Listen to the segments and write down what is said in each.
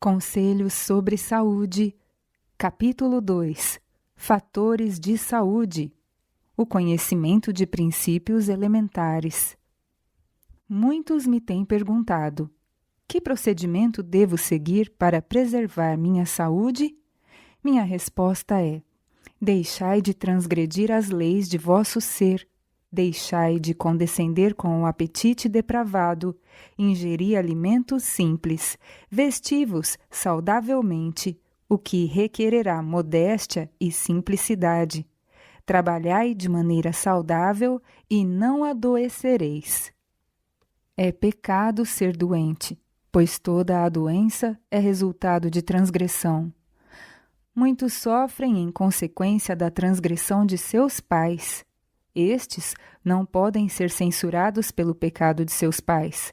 Conselhos sobre saúde. Capítulo 2. Fatores de saúde. O conhecimento de princípios elementares. Muitos me têm perguntado: que procedimento devo seguir para preservar minha saúde? Minha resposta é: deixai de transgredir as leis de vosso ser. Deixai de condescender com o apetite depravado, ingeri alimentos simples, vesti-vos saudavelmente, o que requererá modéstia e simplicidade. Trabalhai de maneira saudável e não adoecereis. É pecado ser doente, pois toda a doença é resultado de transgressão. Muitos sofrem em consequência da transgressão de seus pais. Estes não podem ser censurados pelo pecado de seus pais.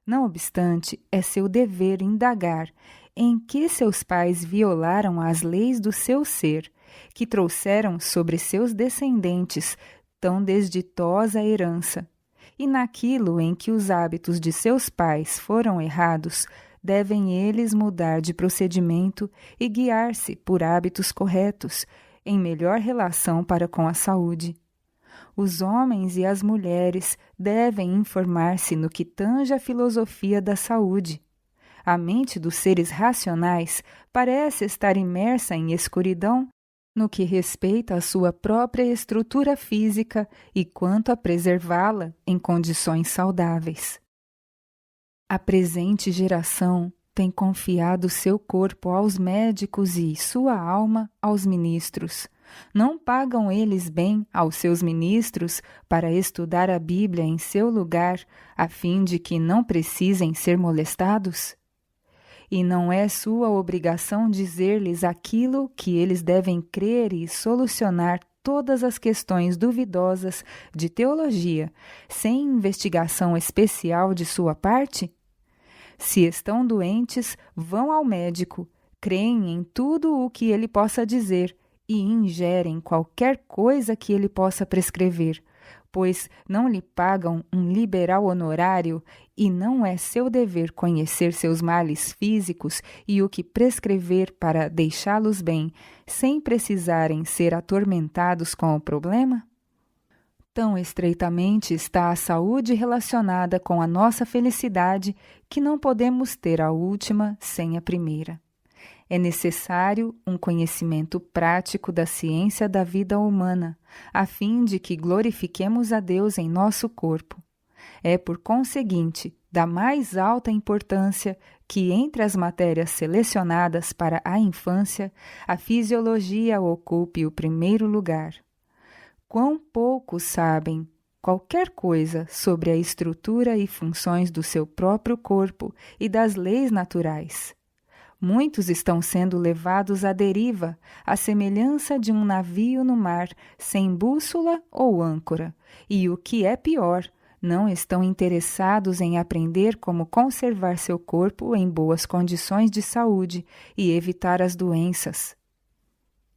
Não obstante, é seu dever indagar em que seus pais violaram as leis do seu ser, que trouxeram sobre seus descendentes tão desditosa herança. E naquilo em que os hábitos de seus pais foram errados, devem eles mudar de procedimento e guiar-se por hábitos corretos, em melhor relação para com a saúde. Os homens e as mulheres devem informar-se no que tange a filosofia da saúde. A mente dos seres racionais parece estar imersa em escuridão no que respeita à sua própria estrutura física e quanto a preservá-la em condições saudáveis. A presente geração tem confiado seu corpo aos médicos e sua alma aos ministros. Não pagam eles bem aos seus ministros para estudar a Bíblia em seu lugar, a fim de que não precisem ser molestados? E não é sua obrigação dizer-lhes aquilo que eles devem crer e solucionar todas as questões duvidosas de teologia, sem investigação especial de sua parte? Se estão doentes, vão ao médico, creem em tudo o que ele possa dizer, e ingerem qualquer coisa que ele possa prescrever, pois não lhe pagam um liberal honorário e não é seu dever conhecer seus males físicos e o que prescrever para deixá-los bem, sem precisarem ser atormentados com o problema? Tão estreitamente está a saúde relacionada com a nossa felicidade que não podemos ter a última sem a primeira. É necessário um conhecimento prático da ciência da vida humana, a fim de que glorifiquemos a Deus em nosso corpo. É, por conseguinte, da mais alta importância que, entre as matérias selecionadas para a infância, a fisiologia ocupe o primeiro lugar. Quão poucos sabem qualquer coisa sobre a estrutura e funções do seu próprio corpo e das leis naturais. Muitos estão sendo levados à deriva, à semelhança de um navio no mar, sem bússola ou âncora, e o que é pior, não estão interessados em aprender como conservar seu corpo em boas condições de saúde e evitar as doenças.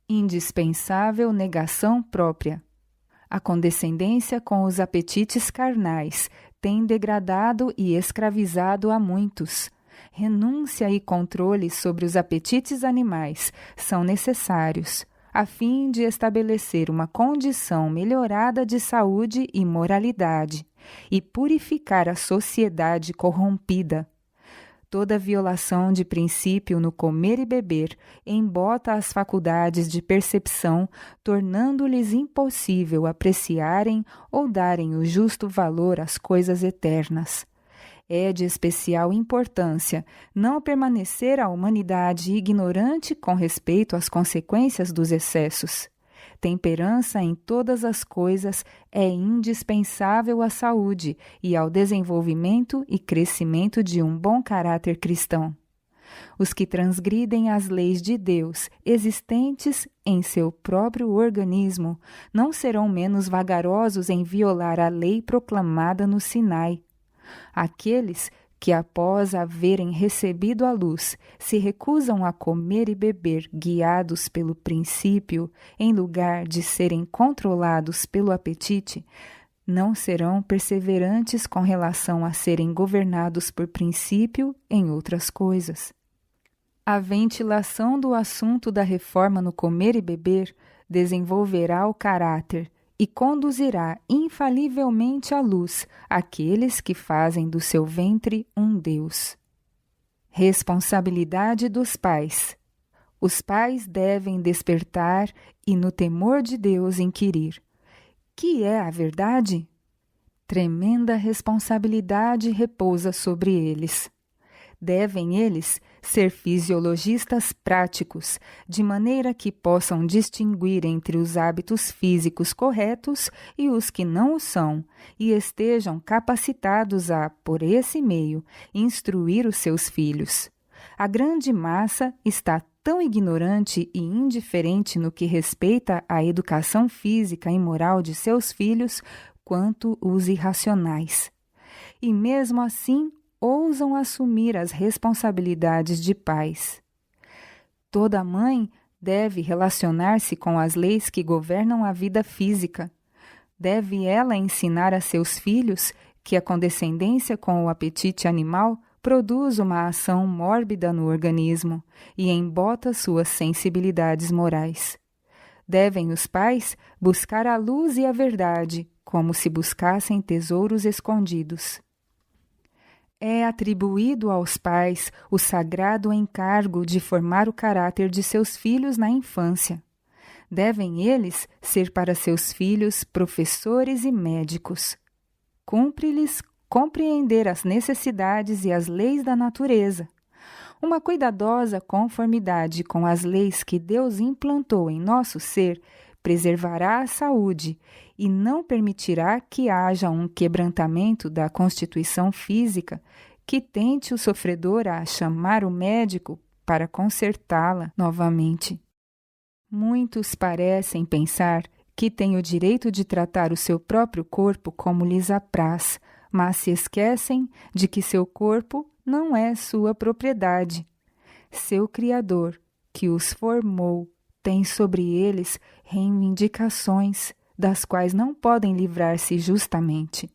Indispensável negação própria. A condescendência com os apetites carnais tem degradado e escravizado a muitos. Renúncia e controle sobre os apetites animais são necessários, a fim de estabelecer uma condição melhorada de saúde e moralidade, e purificar a sociedade corrompida. Toda violação de princípio no comer e beber embota as faculdades de percepção, tornando-lhes impossível apreciarem ou darem o justo valor às coisas eternas. É de especial importância não permanecer a humanidade ignorante com respeito às consequências dos excessos. Temperança em todas as coisas é indispensável à saúde e ao desenvolvimento e crescimento de um bom caráter cristão. Os que transgridem as leis de Deus existentes em seu próprio organismo não serão menos vagarosos em violar a lei proclamada no Sinai. Aqueles que, após haverem recebido a luz, se recusam a comer e beber guiados pelo princípio, em lugar de serem controlados pelo apetite, não serão perseverantes com relação a serem governados por princípio em outras coisas. A ventilação do assunto da reforma no comer e beber desenvolverá o caráter e conduzirá infalivelmente à luz aqueles que fazem do seu ventre um Deus. Responsabilidade dos pais. Os pais devem despertar e, no temor de Deus, inquirir: que é a verdade? Tremenda responsabilidade repousa sobre eles. Devem eles ser fisiologistas práticos, de maneira que possam distinguir entre os hábitos físicos corretos e os que não o são, e estejam capacitados a, por esse meio, instruir os seus filhos. A grande massa está tão ignorante e indiferente no que respeita à educação física e moral de seus filhos quanto os irracionais. E mesmo assim, ousam assumir as responsabilidades de pais. Toda mãe deve relacionar-se com as leis que governam a vida física. Deve ela ensinar a seus filhos que a condescendência com o apetite animal produz uma ação mórbida no organismo e embota suas sensibilidades morais. Devem os pais buscar a luz e a verdade, como se buscassem tesouros escondidos. É atribuído aos pais o sagrado encargo de formar o caráter de seus filhos na infância. Devem eles ser para seus filhos professores e médicos. Cumpre-lhes compreender as necessidades e as leis da natureza. Uma cuidadosa conformidade com as leis que Deus implantou em nosso ser preservará a saúde e não permitirá que haja um quebrantamento da constituição física que tente o sofredor a chamar o médico para consertá-la novamente. Muitos parecem pensar que têm o direito de tratar o seu próprio corpo como lhes apraz, mas se esquecem de que seu corpo não é sua propriedade. Seu Criador, que os formou, tem sobre eles reivindicações, das quais não podem livrar-se justamente.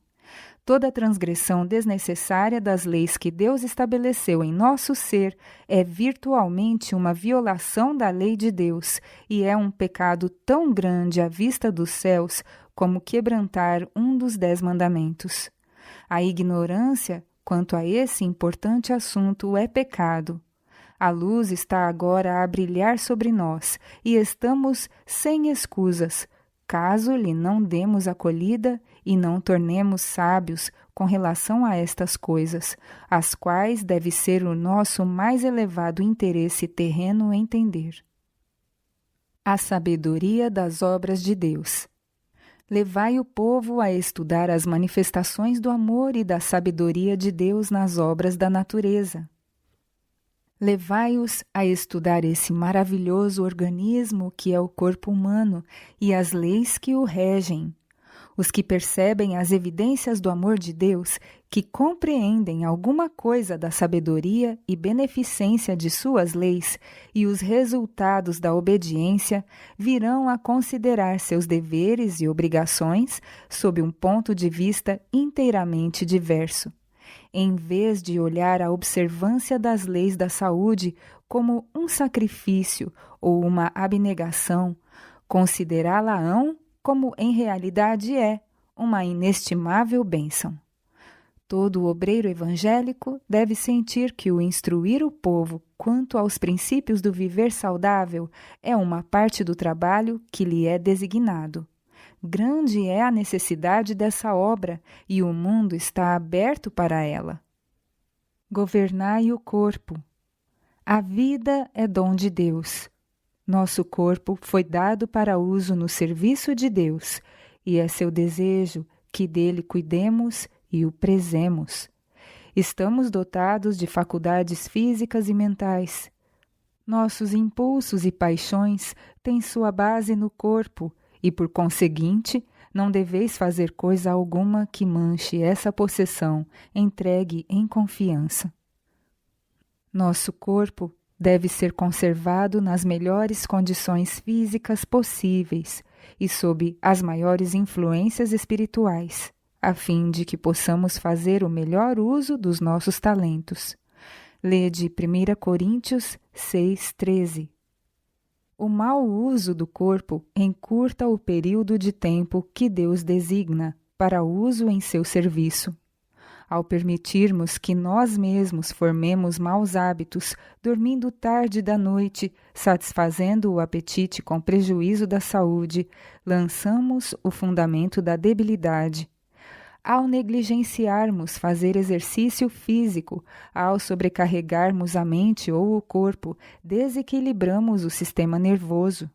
Toda transgressão desnecessária das leis que Deus estabeleceu em nosso ser é virtualmente uma violação da lei de Deus e é um pecado tão grande à vista dos céus como quebrantar um dos 10 mandamentos. A ignorância quanto a esse importante assunto é pecado. A luz está agora a brilhar sobre nós e estamos sem escusas, caso lhe não demos acolhida e não tornemos sábios com relação a estas coisas, as quais deve ser o nosso mais elevado interesse terreno entender. A sabedoria das obras de Deus. Levai o povo a estudar as manifestações do amor e da sabedoria de Deus nas obras da natureza. Levai-os a estudar esse maravilhoso organismo que é o corpo humano e as leis que o regem. Os que percebem as evidências do amor de Deus, que compreendem alguma coisa da sabedoria e beneficência de suas leis e os resultados da obediência, virão a considerar seus deveres e obrigações sob um ponto de vista inteiramente diverso. Em vez de olhar a observância das leis da saúde como um sacrifício ou uma abnegação, considerá-la-ão como em realidade é, uma inestimável bênção. Todo obreiro evangélico deve sentir que o instruir o povo quanto aos princípios do viver saudável é uma parte do trabalho que lhe é designado. Grande é a necessidade dessa obra e o mundo está aberto para ela. Governai o corpo. A vida é dom de Deus. Nosso corpo foi dado para uso no serviço de Deus, e é seu desejo que dele cuidemos e o prezemos. Estamos dotados de faculdades físicas e mentais. Nossos impulsos e paixões têm sua base no corpo, e por conseguinte, não deveis fazer coisa alguma que manche essa possessão, entregue em confiança. Nosso corpo deve ser conservado nas melhores condições físicas possíveis e sob as maiores influências espirituais, a fim de que possamos fazer o melhor uso dos nossos talentos. Lede 1 Coríntios 6:13. O mau uso do corpo encurta o período de tempo que Deus designa para uso em seu serviço. Ao permitirmos que nós mesmos formemos maus hábitos, dormindo tarde da noite, satisfazendo o apetite com prejuízo da saúde, lançamos o fundamento da debilidade. Ao negligenciarmos fazer exercício físico, ao sobrecarregarmos a mente ou o corpo, desequilibramos o sistema nervoso.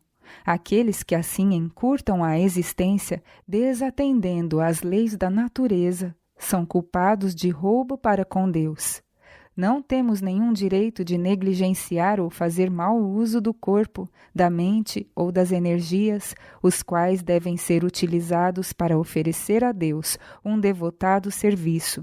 Aqueles que assim encurtam a existência, desatendendo às leis da natureza, são culpados de roubo para com Deus. Não temos nenhum direito de negligenciar ou fazer mau uso do corpo, da mente ou das energias, os quais devem ser utilizados para oferecer a Deus um devotado serviço.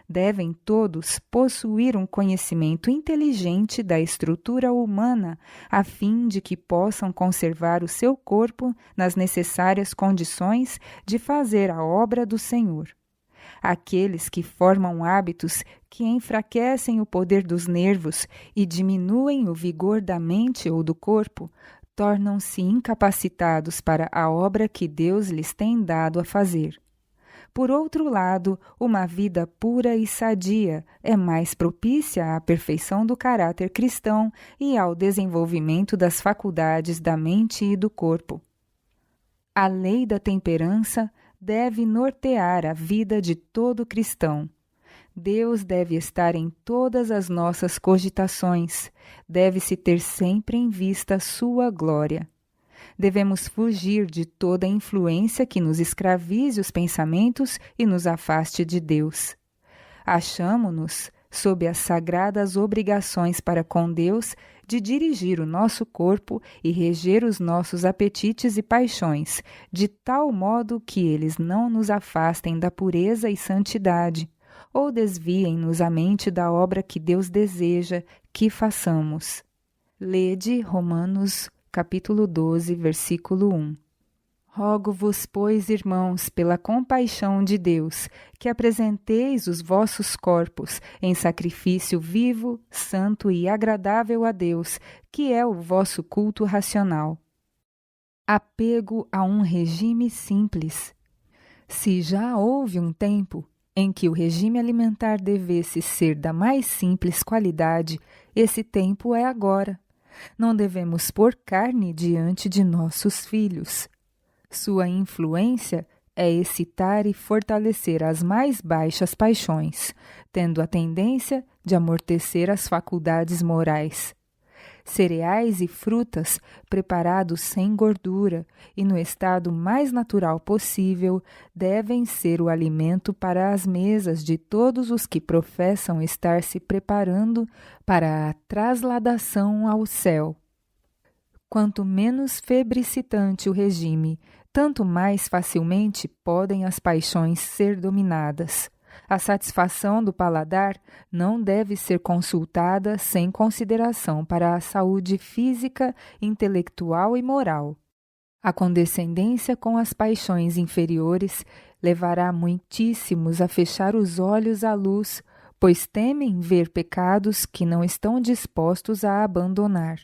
Devem todos possuir um conhecimento inteligente da estrutura humana, a fim de que possam conservar o seu corpo nas necessárias condições de fazer a obra do Senhor. Aqueles que formam hábitos que enfraquecem o poder dos nervos e diminuem o vigor da mente ou do corpo, tornam-se incapacitados para a obra que Deus lhes tem dado a fazer. Por outro lado, uma vida pura e sadia é mais propícia à perfeição do caráter cristão e ao desenvolvimento das faculdades da mente e do corpo. A lei da temperança deve nortear a vida de todo cristão. Deus deve estar em todas as nossas cogitações, deve-se ter sempre em vista sua glória. Devemos fugir de toda influência que nos escravize os pensamentos e nos afaste de Deus. Achamo-nos sob as sagradas obrigações para com Deus de dirigir o nosso corpo e reger os nossos apetites e paixões, de tal modo que eles não nos afastem da pureza e santidade, ou desviem-nos a mente da obra que Deus deseja que façamos. Lede Romanos, capítulo 12, versículo 1. Rogo-vos, pois, irmãos, pela compaixão de Deus, que apresenteis os vossos corpos em sacrifício vivo, santo e agradável a Deus, que é o vosso culto racional. Apego a um regime simples. Se já houve um tempo em que o regime alimentar devesse ser da mais simples qualidade, esse tempo é agora. Não devemos pôr carne diante de nossos filhos. Sua influência é excitar e fortalecer as mais baixas paixões, tendo a tendência de amortecer as faculdades morais. Cereais e frutas preparados sem gordura e no estado mais natural possível devem ser o alimento para as mesas de todos os que professam estar se preparando para a trasladação ao céu. Quanto menos febricitante o regime, tanto mais facilmente podem as paixões ser dominadas. A satisfação do paladar não deve ser consultada sem consideração para a saúde física, intelectual e moral. A condescendência com as paixões inferiores levará muitíssimos a fechar os olhos à luz, pois temem ver pecados que não estão dispostos a abandonar.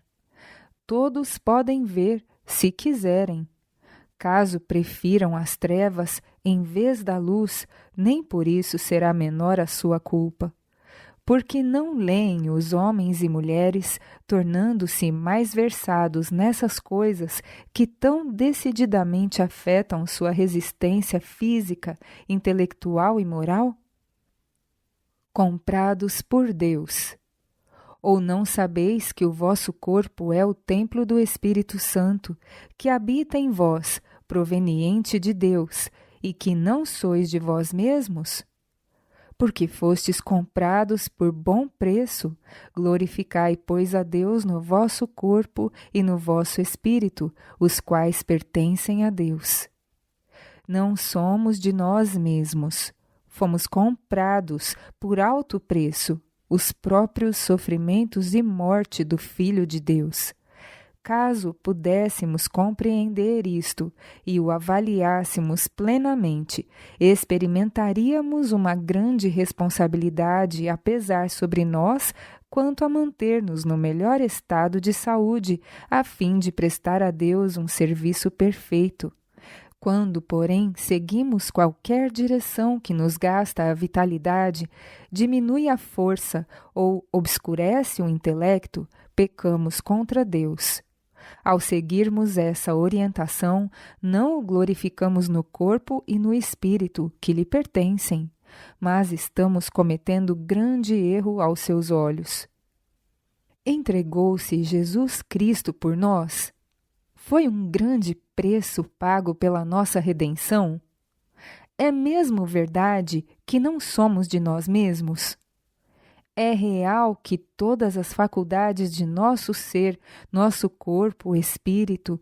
Todos podem ver, se quiserem. Caso prefiram as trevas em vez da luz, nem por isso será menor a sua culpa. Porque não leem os homens e mulheres, tornando-se mais versados nessas coisas que tão decididamente afetam sua resistência física, intelectual e moral? Comprados por Deus. Ou não sabeis que o vosso corpo é o templo do Espírito Santo, que habita em vós, proveniente de Deus, e que não sois de vós mesmos? Porque fostes comprados por bom preço, glorificai, pois, a Deus no vosso corpo e no vosso espírito, os quais pertencem a Deus. Não somos de nós mesmos, fomos comprados por alto preço, os próprios sofrimentos e morte do Filho de Deus. Caso pudéssemos compreender isto e o avaliássemos plenamente, experimentaríamos uma grande responsabilidade a pesar sobre nós quanto a manter-nos no melhor estado de saúde, a fim de prestar a Deus um serviço perfeito. Quando, porém, seguimos qualquer direção que nos gasta a vitalidade, diminui a força ou obscurece o intelecto, pecamos contra Deus. Ao seguirmos essa orientação, não o glorificamos no corpo e no espírito que lhe pertencem, mas estamos cometendo grande erro aos seus olhos. Entregou-se Jesus Cristo por nós? Foi um grande preço pago pela nossa redenção? É mesmo verdade que não somos de nós mesmos? É real que todas as faculdades de nosso ser, nosso corpo, espírito,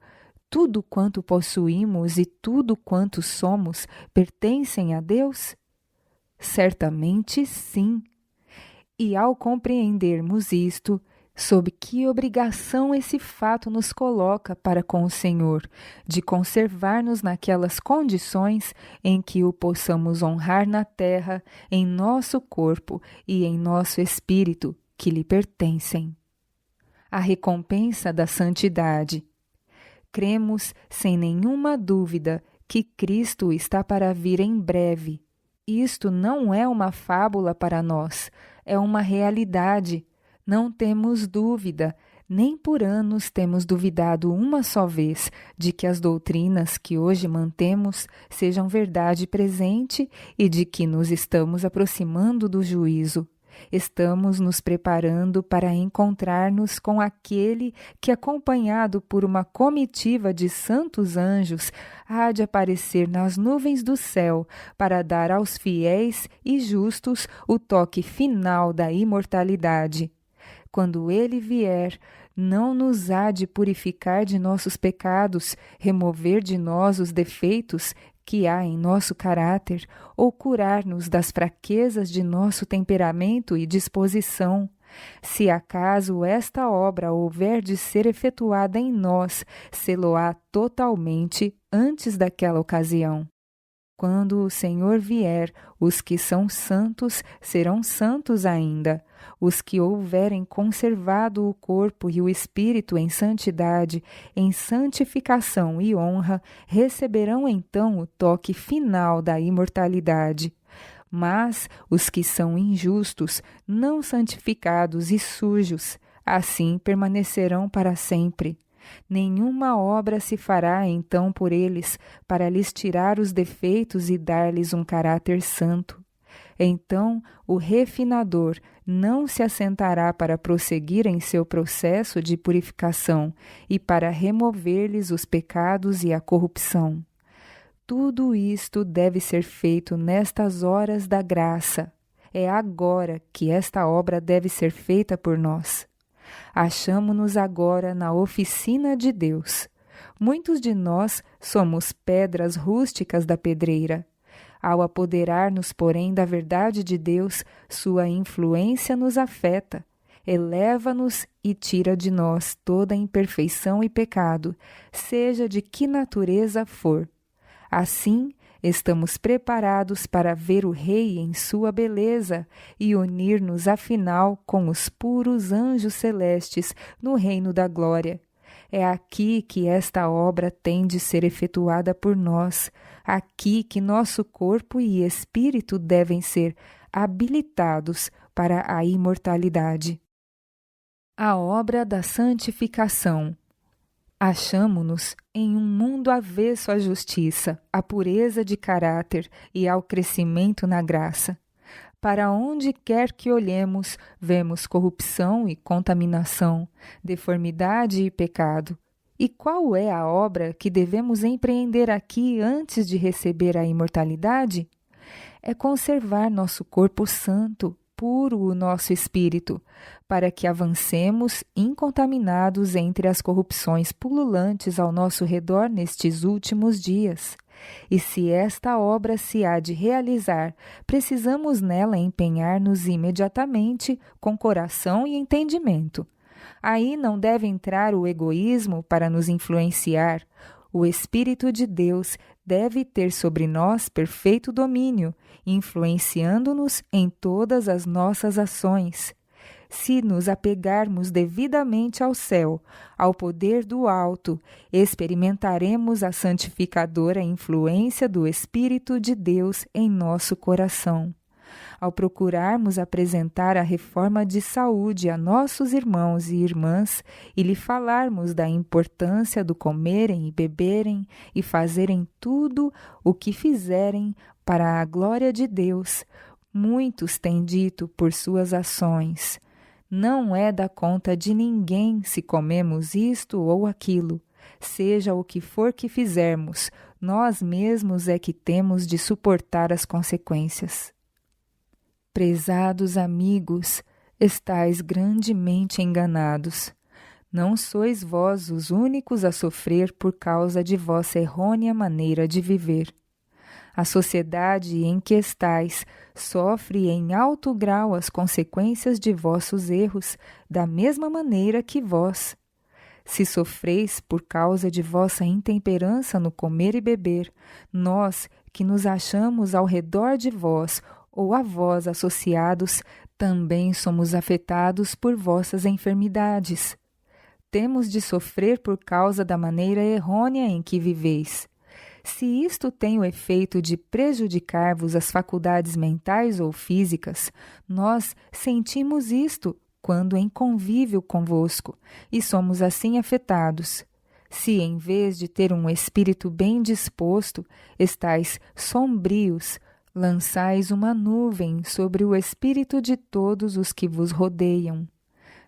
tudo quanto possuímos e tudo quanto somos, pertencem a Deus? Certamente sim. E ao compreendermos isto, sob que obrigação esse fato nos coloca para com o Senhor, de conservar-nos naquelas condições em que o possamos honrar na terra, em nosso corpo e em nosso espírito, que lhe pertencem. A recompensa da santidade. Cremos, sem nenhuma dúvida, que Cristo está para vir em breve. Isto não é uma fábula para nós, é uma realidade. Não temos dúvida, nem por anos temos duvidado uma só vez de que as doutrinas que hoje mantemos sejam verdade presente e de que nos estamos aproximando do juízo. Estamos nos preparando para encontrar-nos com aquele que, acompanhado por uma comitiva de santos anjos, há de aparecer nas nuvens do céu para dar aos fiéis e justos o toque final da imortalidade. Quando ele vier, não nos há de purificar de nossos pecados, remover de nós os defeitos que há em nosso caráter, ou curar-nos das fraquezas de nosso temperamento e disposição. Se acaso esta obra houver de ser efetuada em nós, sê-lo-á totalmente antes daquela ocasião. Quando o Senhor vier, os que são santos serão santos ainda. Os que houverem conservado o corpo e o espírito em santidade, em santificação e honra, receberão então o toque final da imortalidade. Mas os que são injustos, não santificados e sujos, assim permanecerão para sempre. Nenhuma obra se fará então por eles para lhes tirar os defeitos e dar-lhes um caráter santo. Então o refinador não se assentará para prosseguir em seu processo de purificação e para remover-lhes os pecados e a corrupção. Tudo isto deve ser feito nestas horas da graça. É agora que esta obra deve ser feita por nós. Achamo-nos agora na oficina de Deus. Muitos de nós somos pedras rústicas da pedreira. Ao apoderar-nos, porém, da verdade de Deus, sua influência nos afeta, eleva-nos e tira de nós toda imperfeição e pecado, seja de que natureza for. Assim, estamos preparados para ver o Rei em sua beleza e unir-nos afinal com os puros anjos celestes no reino da glória. É aqui que esta obra tem de ser efetuada por nós, aqui que nosso corpo e espírito devem ser habilitados para a imortalidade. A obra da santificação. Achamo-nos em um mundo avesso à justiça, à pureza de caráter e ao crescimento na graça. Para onde quer que olhemos, vemos corrupção e contaminação, deformidade e pecado. E qual é a obra que devemos empreender aqui antes de receber a imortalidade? É conservar nosso corpo santo, puro o nosso espírito, para que avancemos incontaminados entre as corrupções pululantes ao nosso redor nestes últimos dias. E se esta obra se há de realizar, precisamos nela empenhar-nos imediatamente, com coração e entendimento. Aí não deve entrar o egoísmo para nos influenciar. O Espírito de Deus deve ter sobre nós perfeito domínio, influenciando-nos em todas as nossas ações. Se nos apegarmos devidamente ao céu, ao poder do alto, experimentaremos a santificadora influência do Espírito de Deus em nosso coração. Ao procurarmos apresentar a reforma de saúde a nossos irmãos e irmãs e lhe falarmos da importância do comerem e beberem e fazerem tudo o que fizerem para a glória de Deus, muitos têm dito por suas ações: não é da conta de ninguém se comemos isto ou aquilo. Seja o que for que fizermos, nós mesmos é que temos de suportar as consequências. Prezados amigos, estais grandemente enganados. Não sois vós os únicos a sofrer por causa de vossa errônea maneira de viver. A sociedade em que estais sofre em alto grau as consequências de vossos erros, da mesma maneira que vós. Se sofreis por causa de vossa intemperança no comer e beber, nós, que nos achamos ao redor de vós, ou a vós associados, também somos afetados por vossas enfermidades. Temos de sofrer por causa da maneira errônea em que viveis. Se isto tem o efeito de prejudicar-vos as faculdades mentais ou físicas, nós sentimos isto quando em convívio convosco, e somos assim afetados. Se, em vez de ter um espírito bem disposto, estais sombrios, lançais uma nuvem sobre o espírito de todos os que vos rodeiam.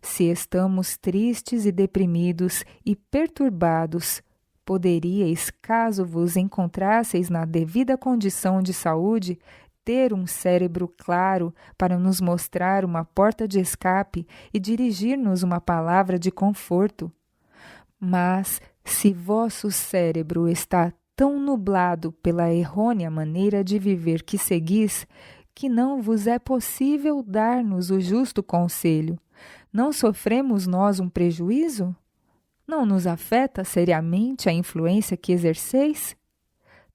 Se estamos tristes e deprimidos e perturbados, poderíeis, caso vos encontrasseis na devida condição de saúde, ter um cérebro claro para nos mostrar uma porta de escape e dirigir-nos uma palavra de conforto. Mas, se vosso cérebro está tão nublado pela errônea maneira de viver que seguis, que não vos é possível dar-nos o justo conselho, não sofremos nós um prejuízo? Não nos afeta seriamente a influência que exerceis?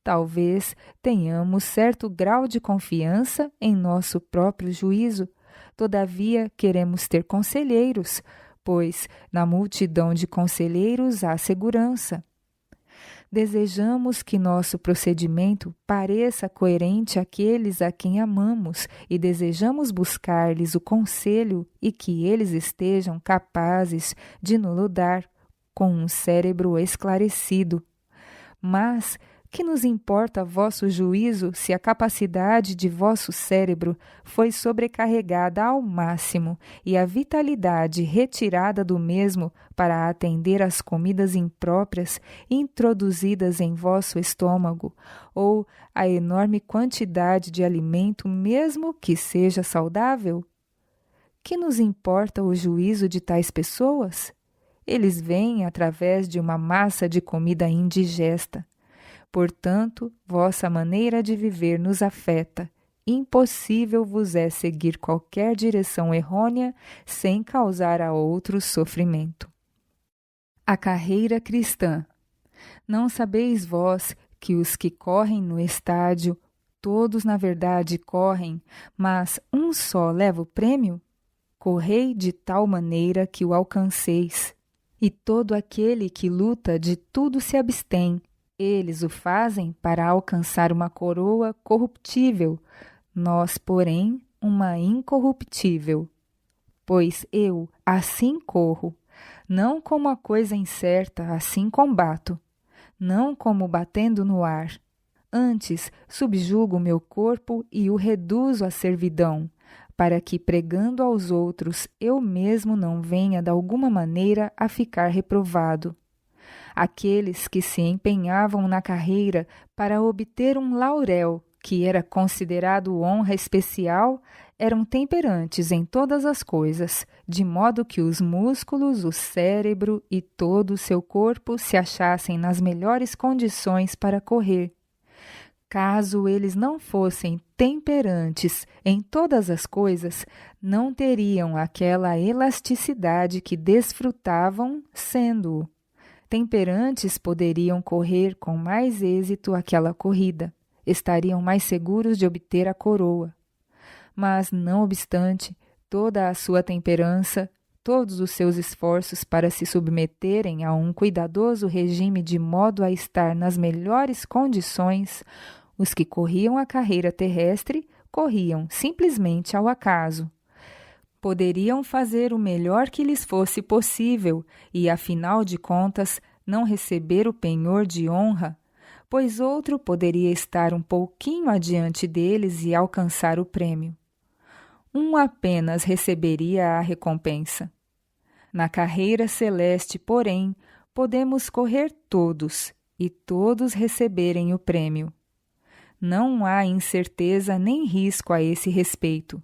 Talvez tenhamos certo grau de confiança em nosso próprio juízo, todavia queremos ter conselheiros, pois na multidão de conselheiros há segurança. Desejamos que nosso procedimento pareça coerente àqueles a quem amamos e desejamos buscar-lhes o conselho e que eles estejam capazes de nos dar com um cérebro esclarecido. Mas que nos importa vosso juízo se a capacidade de vosso cérebro foi sobrecarregada ao máximo e a vitalidade retirada do mesmo para atender às comidas impróprias introduzidas em vosso estômago, ou a enorme quantidade de alimento mesmo que seja saudável? Que nos importa o juízo de tais pessoas? Eles vêm através de uma massa de comida indigesta. Portanto, vossa maneira de viver nos afeta. Impossível vos é seguir qualquer direção errônea sem causar a outros sofrimento. A carreira cristã. Não sabeis vós que os que correm no estádio, todos na verdade correm, mas um só leva o prêmio? Correi de tal maneira que o alcanceis. E todo aquele que luta de tudo se abstém. Eles o fazem para alcançar uma coroa corruptível, nós, porém, uma incorruptível. Pois eu assim corro, não como a coisa incerta, assim combato, não como batendo no ar. Antes subjugo meu corpo e o reduzo à servidão, para que, pregando aos outros, eu mesmo não venha de alguma maneira a ficar reprovado. Aqueles que se empenhavam na carreira para obter um laurel, que era considerado honra especial, eram temperantes em todas as coisas, de modo que os músculos, o cérebro e todo o seu corpo se achassem nas melhores condições para correr. Caso eles não fossem temperantes em todas as coisas, não teriam aquela elasticidade que desfrutavam sendo-o. Temperantes poderiam correr com mais êxito aquela corrida, estariam mais seguros de obter a coroa. Mas, não obstante, toda a sua temperança, todos os seus esforços para se submeterem a um cuidadoso regime de modo a estar nas melhores condições, os que corriam a carreira terrestre corriam simplesmente ao acaso. Poderiam fazer o melhor que lhes fosse possível e, afinal de contas, não receber o penhor de honra, pois outro poderia estar um pouquinho adiante deles e alcançar o prêmio. Um apenas receberia a recompensa. Na carreira celeste, porém, podemos correr todos e todos receberem o prêmio. Não há incerteza nem risco a esse respeito.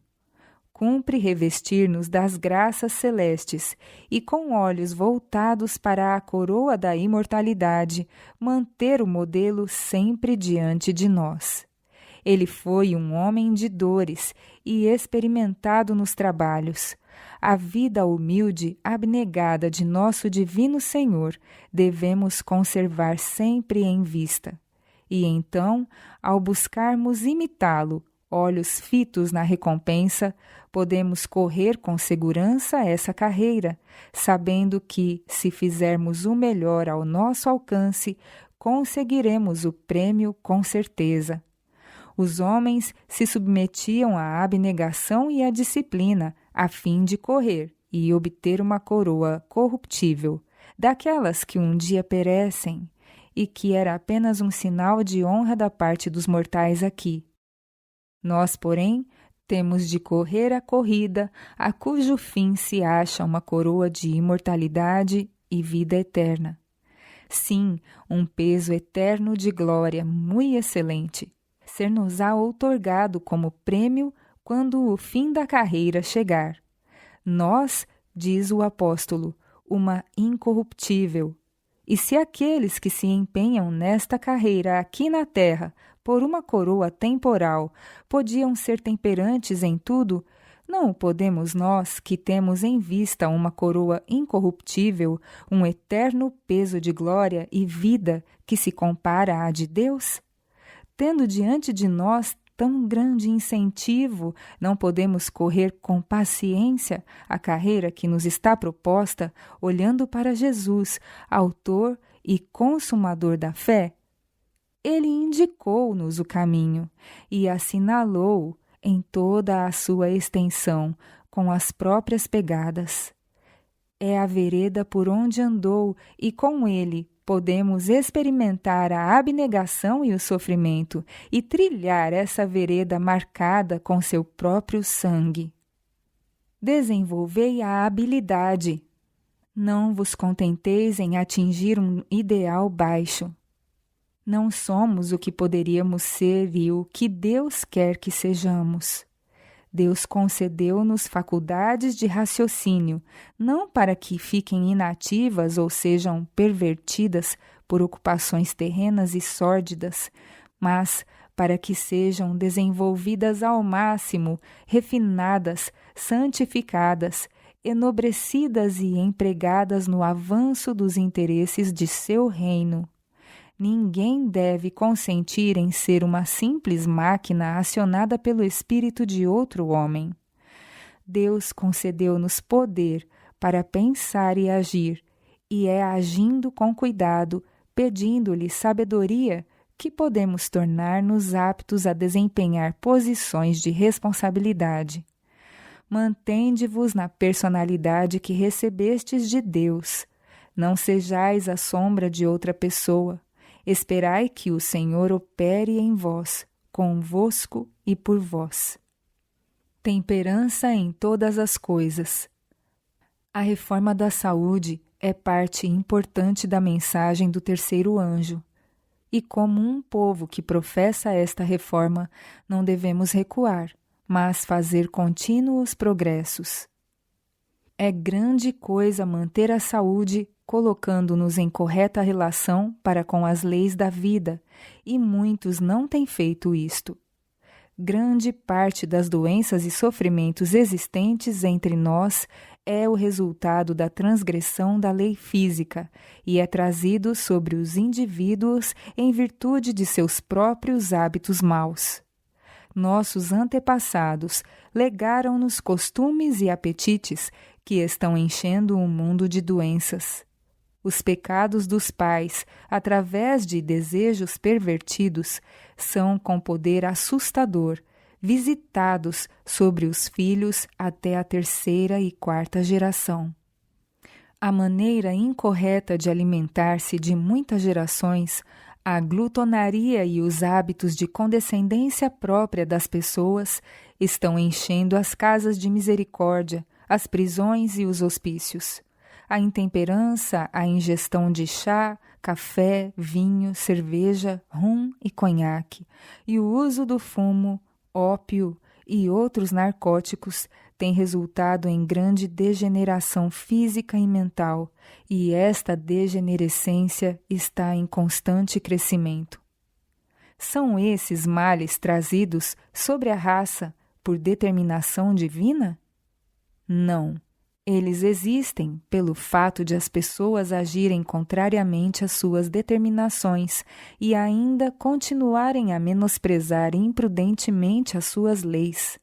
Cumpre revestir-nos das graças celestes e, com olhos voltados para a coroa da imortalidade, manter o modelo sempre diante de nós. Ele foi um homem de dores e experimentado nos trabalhos. A vida humilde, abnegada de nosso Divino Senhor, devemos conservar sempre em vista. E então, ao buscarmos imitá-lo, olhos fitos na recompensa, podemos correr com segurança essa carreira, sabendo que, se fizermos o melhor ao nosso alcance, conseguiremos o prêmio com certeza. Os homens se submetiam à abnegação e à disciplina, a fim de correr e obter uma coroa corruptível, daquelas que um dia perecem, e que era apenas um sinal de honra da parte dos mortais aqui. Nós, porém, temos de correr a corrida a cujo fim se acha uma coroa de imortalidade e vida eterna. Sim, um peso eterno de glória muito excelente, ser-nos-á outorgado como prêmio quando o fim da carreira chegar. Nós, diz o apóstolo, uma incorruptível. E se aqueles que se empenham nesta carreira aqui na terra por uma coroa temporal podiam ser temperantes em tudo, não o podemos nós que temos em vista uma coroa incorruptível, um eterno peso de glória e vida que se compara à de Deus? Tendo diante de nós tão grande incentivo, não podemos correr com paciência a carreira que nos está proposta, olhando para Jesus, autor e consumador da fé? Ele indicou-nos o caminho e assinalou em toda a sua extensão, com as próprias pegadas. É a vereda por onde andou e com ele podemos experimentar a abnegação e o sofrimento e trilhar essa vereda marcada com seu próprio sangue. Desenvolvei a habilidade. Não vos contenteis em atingir um ideal baixo. Não somos o que poderíamos ser e o que Deus quer que sejamos. Deus concedeu-nos faculdades de raciocínio, não para que fiquem inativas ou sejam pervertidas por ocupações terrenas e sórdidas, mas para que sejam desenvolvidas ao máximo, refinadas, santificadas, enobrecidas e empregadas no avanço dos interesses de seu reino. Ninguém deve consentir em ser uma simples máquina acionada pelo espírito de outro homem. Deus concedeu-nos poder para pensar e agir, e é agindo com cuidado, pedindo-lhe sabedoria, que podemos tornar-nos aptos a desempenhar posições de responsabilidade. Mantende-vos na personalidade que recebestes de Deus. Não sejais a sombra de outra pessoa. Esperai que o Senhor opere em vós, convosco e por vós. Temperança em todas as coisas. A reforma da saúde é parte importante da mensagem do terceiro anjo. E como um povo que professa esta reforma, não devemos recuar, mas fazer contínuos progressos. É grande coisa manter a saúde colocando-nos em correta relação para com as leis da vida, e muitos não têm feito isto. Grande parte das doenças e sofrimentos existentes entre nós é o resultado da transgressão da lei física e é trazido sobre os indivíduos em virtude de seus próprios hábitos maus. Nossos antepassados legaram-nos costumes e apetites que estão enchendo o mundo de doenças. Os pecados dos pais, através de desejos pervertidos, são com poder assustador, visitados sobre os filhos até a 3ª e 4ª geração. A maneira incorreta de alimentar-se de muitas gerações, a glutonaria e os hábitos de condescendência própria das pessoas estão enchendo as casas de misericórdia, as prisões e os hospícios. A intemperança, a ingestão de chá, café, vinho, cerveja, rum e conhaque, e o uso do fumo, ópio e outros narcóticos tem resultado em grande degeneração física e mental, e esta degenerescência está em constante crescimento. São esses males trazidos sobre a raça por determinação divina? Não. Eles existem pelo fato de as pessoas agirem contrariamente às suas determinações e ainda continuarem a menosprezar imprudentemente as suas leis.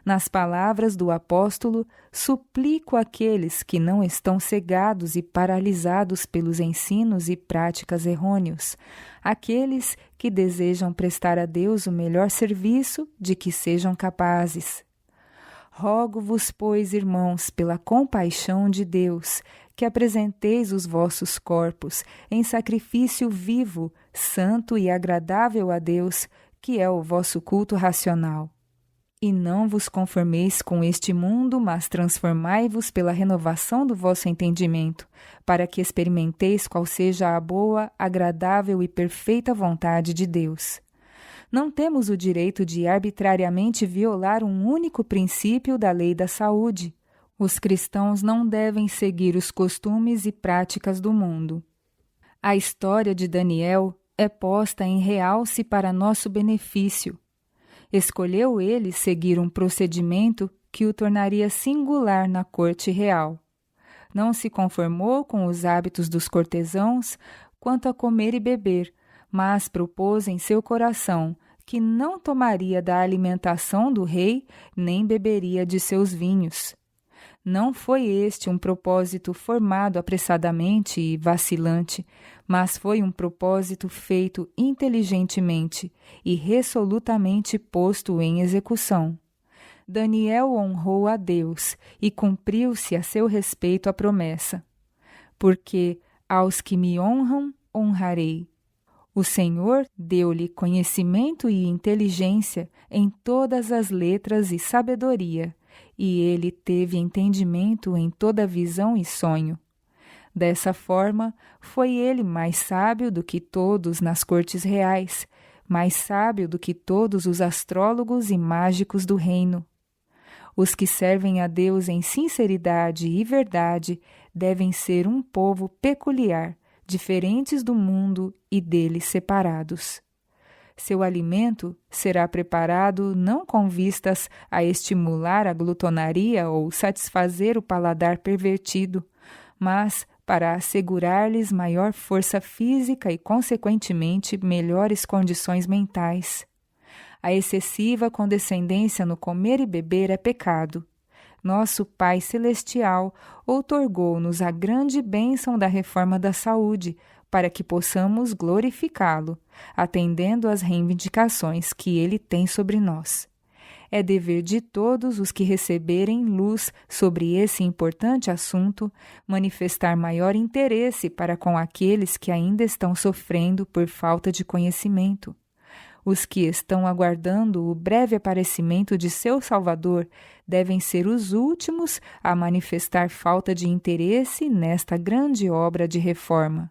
Nas palavras do apóstolo, suplico àqueles que não estão cegados e paralisados pelos ensinos e práticas errôneos, aqueles que desejam prestar a Deus o melhor serviço de que sejam capazes. Rogo-vos, pois, irmãos, pela compaixão de Deus, que apresenteis os vossos corpos em sacrifício vivo, santo e agradável a Deus, que é o vosso culto racional. E não vos conformeis com este mundo, mas transformai-vos pela renovação do vosso entendimento, para que experimenteis qual seja a boa, agradável e perfeita vontade de Deus. Não temos o direito de arbitrariamente violar um único princípio da lei da saúde. Os cristãos não devem seguir os costumes e práticas do mundo. A história de Daniel é posta em realce para nosso benefício. Escolheu ele seguir um procedimento que o tornaria singular na corte real. Não se conformou com os hábitos dos cortesãos quanto a comer e beber, mas propôs em seu coração que não tomaria da alimentação do rei, nem beberia de seus vinhos. Não foi este um propósito formado apressadamente e vacilante, mas foi um propósito feito inteligentemente e resolutamente posto em execução. Daniel honrou a Deus e cumpriu-se a seu respeito a promessa. Porque aos que me honram, honrarei. O Senhor deu-lhe conhecimento e inteligência em todas as letras e sabedoria, e ele teve entendimento em toda visão e sonho. Dessa forma, foi ele mais sábio do que todos nas cortes reais, mais sábio do que todos os astrólogos e mágicos do reino. Os que servem a Deus em sinceridade e verdade devem ser um povo peculiar, diferentes do mundo e dele separados. Seu alimento será preparado não com vistas a estimular a glutonaria ou satisfazer o paladar pervertido, mas para assegurar-lhes maior força física e, consequentemente, melhores condições mentais. A excessiva condescendência no comer e beber é pecado. Nosso Pai Celestial outorgou-nos a grande bênção da reforma da saúde, para que possamos glorificá-lo, atendendo às reivindicações que ele tem sobre nós. É dever de todos os que receberem luz sobre esse importante assunto manifestar maior interesse para com aqueles que ainda estão sofrendo por falta de conhecimento. Os que estão aguardando o breve aparecimento de seu Salvador devem ser os últimos a manifestar falta de interesse nesta grande obra de reforma.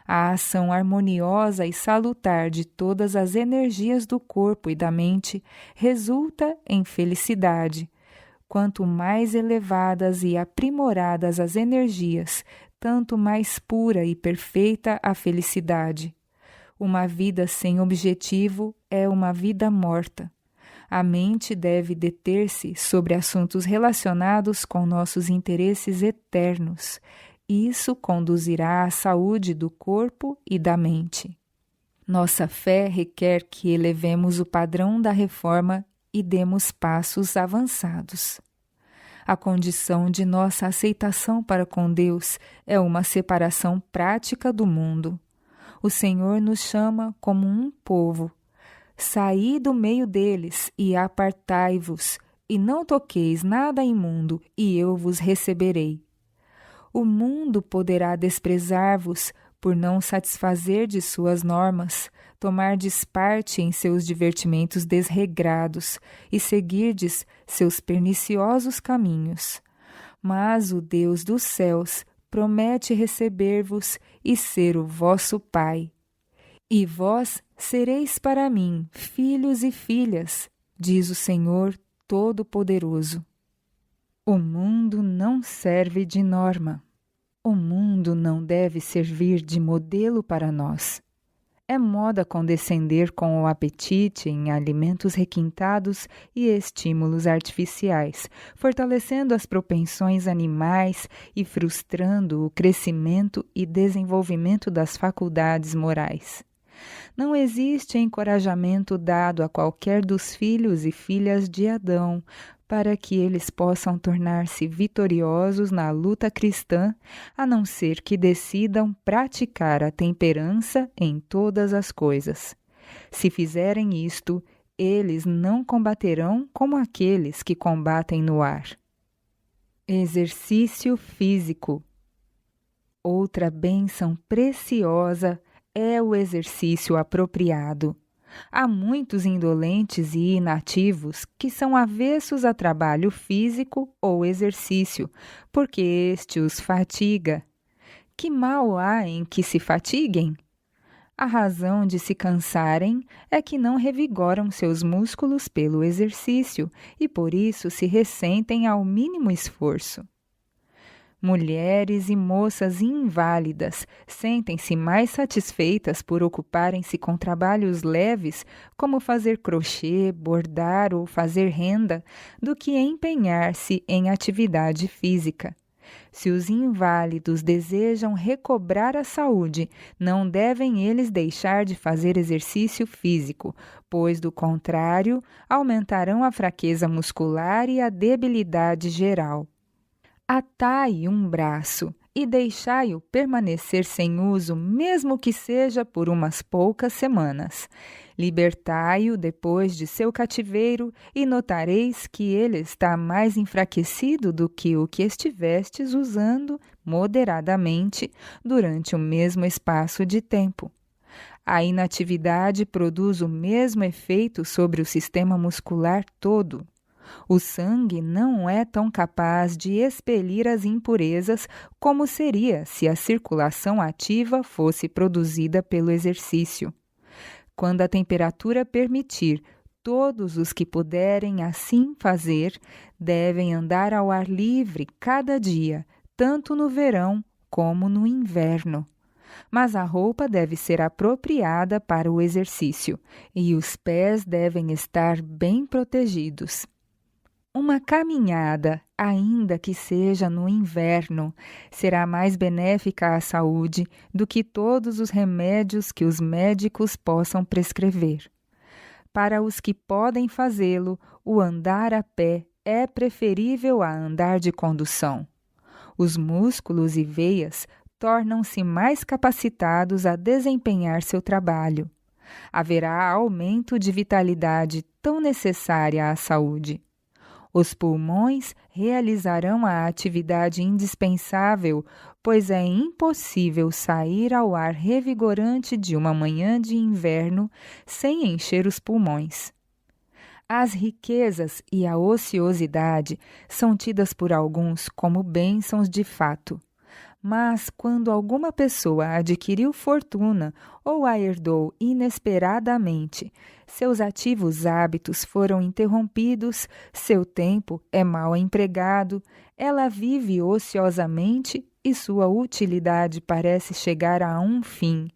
A ação harmoniosa e salutar de todas as energias do corpo e da mente resulta em felicidade. Quanto mais elevadas e aprimoradas as energias, tanto mais pura e perfeita a felicidade. Uma vida sem objetivo é uma vida morta. A mente deve deter-se sobre assuntos relacionados com nossos interesses eternos. Isso conduzirá à saúde do corpo e da mente. Nossa fé requer que elevemos o padrão da reforma e demos passos avançados. A condição de nossa aceitação para com Deus é uma separação prática do mundo. O Senhor nos chama como um povo. Saí do meio deles e apartai-vos, e não toqueis nada imundo, e eu vos receberei. O mundo poderá desprezar-vos por não satisfazer de suas normas, tomardes parte em seus divertimentos desregrados e seguirdes seus perniciosos caminhos. Mas o Deus dos céus promete receber-vos e ser o vosso Pai. E vós sereis para mim filhos e filhas, diz o Senhor Todo-Poderoso. O mundo não serve de norma. O mundo não deve servir de modelo para nós. É moda condescender com o apetite em alimentos requintados e estímulos artificiais, fortalecendo as propensões animais e frustrando o crescimento e desenvolvimento das faculdades morais. Não existe encorajamento dado a qualquer dos filhos e filhas de Adão para que eles possam tornar-se vitoriosos na luta cristã, a não ser que decidam praticar a temperança em todas as coisas. Se fizerem isto, eles não combaterão como aqueles que combatem no ar. Exercício físico. Outra bênção preciosa é o exercício apropriado. Há muitos indolentes e inativos que são avessos a trabalho físico ou exercício, porque este os fatiga. Que mal há em que se fatiguem? A razão de se cansarem é que não revigoram seus músculos pelo exercício e por isso se ressentem ao mínimo esforço. Mulheres e moças inválidas sentem-se mais satisfeitas por ocuparem-se com trabalhos leves, como fazer crochê, bordar ou fazer renda, do que empenhar-se em atividade física. Se os inválidos desejam recobrar a saúde, não devem eles deixar de fazer exercício físico, pois, do contrário, aumentarão a fraqueza muscular e a debilidade geral. Atai um braço e deixai-o permanecer sem uso, mesmo que seja por umas poucas semanas. Libertai-o depois de seu cativeiro e notareis que ele está mais enfraquecido do que o que estivestes usando moderadamente durante o mesmo espaço de tempo. A inatividade produz o mesmo efeito sobre o sistema muscular todo. O sangue não é tão capaz de expelir as impurezas como seria se a circulação ativa fosse produzida pelo exercício. Quando a temperatura permitir, todos os que puderem assim fazer devem andar ao ar livre cada dia, tanto no verão como no inverno. Mas a roupa deve ser apropriada para o exercício e os pés devem estar bem protegidos. Uma caminhada, ainda que seja no inverno, será mais benéfica à saúde do que todos os remédios que os médicos possam prescrever. Para os que podem fazê-lo, o andar a pé é preferível a andar de condução. Os músculos e veias tornam-se mais capacitados a desempenhar seu trabalho. Haverá aumento de vitalidade tão necessária à saúde. Os pulmões realizarão a atividade indispensável, pois é impossível sair ao ar revigorante de uma manhã de inverno sem encher os pulmões. As riquezas e a ociosidade são tidas por alguns como bênçãos de fato. Mas quando alguma pessoa adquiriu fortuna ou a herdou inesperadamente, seus ativos hábitos foram interrompidos, seu tempo é mal empregado, ela vive ociosamente e sua utilidade parece chegar a um fim.